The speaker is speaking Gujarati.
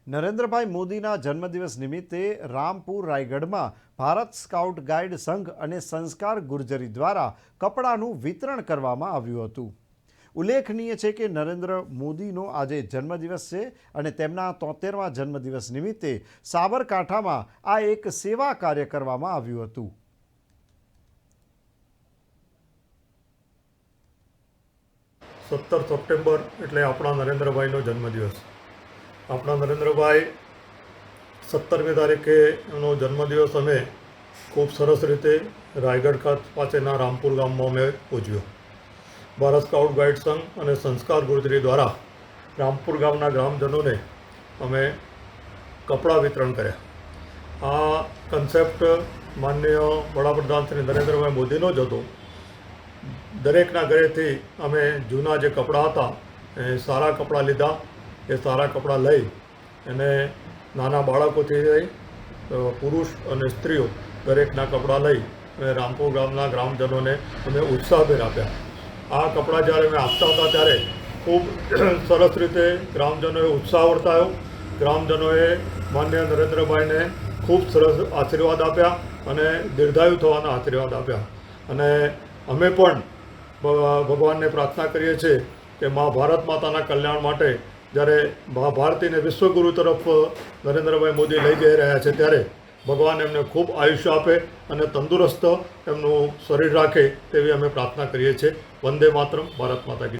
નરેન્દ્રભાઈ મોદીના જન્મદિવસ નિમિત્તે રામપુર રાયગઢમાં ભારત સ્કાઉટ ગાઈડ સંઘ અને સંસ્કાર ગુર્જરી દ્વારા કપડાનું વિતરણ કરવામાં આવ્યું હતું। ઉલ્લેખનીય છે કે નરેન્દ્ર મોદીનો આજે જન્મદિવસ છે અને તેમના 73મા જન્મદિવસ નિમિત્તે સાબરકાંઠામાં આ એક સેવા કાર્ય કરવામાં આવ્યું હતું। 17 સપ્ટેમ્બર એટલે આપણા નરેન્દ્રભાઈનો જન્મદિવસ। આપણા નરેન્દ્રભાઈ 17મી તારીખે એમનો જન્મદિવસ અમે ખૂબ સરસ રીતે રાયગઢ પાસેના રામપુર ગામમાં અમે ઉજવ્યો। ભારત સ્કાઉટ ગાઈડ સંઘ અને સંસ્કાર ગુર્જરી દ્વારા રામપુર ગામના ગ્રામજનોને અમે કપડાં વિતરણ કર્યા। આ કન્સેપ્ટ માનનીય વડાપ્રધાન શ્રી નરેન્દ્રભાઈ મોદીનો જ હતો। દરેકના ઘરેથી અમે જૂના જે કપડાં હતા એ સારા કપડાં લીધા। એ સારા કપડાં લઈ અને નાના બાળકોથી લઈ પુરુષ અને સ્ત્રીઓ દરેકના કપડાં લઈ અને રામપુર ગામના ગ્રામજનોને અમે ઉત્સાહભેર આપ્યા। આ કપડાં જ્યારે અમે આપતા હતા ત્યારે ખૂબ સરસ રીતે ગ્રામજનોએ ઉત્સાહ વર્તાયો। ગ્રામજનોએ માનનીય નરેન્દ્રભાઈને ખૂબ સરસ આશીર્વાદ આપ્યા અને દીર્ઘાયુ થવાના આશીર્વાદ આપ્યા। અને અમે પણ ભગવાનને પ્રાર્થના કરીએ છીએ કે મા ભારત માતાના કલ્યાણ માટે જ્યારે ભારતીને વિશ્વગુરુ તરફ નરેન્દ્રભાઈ મોદી લઈ જઈ રહ્યા છે ત્યારે ભગવાન એમને ખૂબ આયુષ્ય આપે અને તંદુરસ્ત એમનું શરીર રાખે તેવી અમે પ્રાર્થના કરીએ છીએ। વંદે માતરમ, ભારત માતા કી।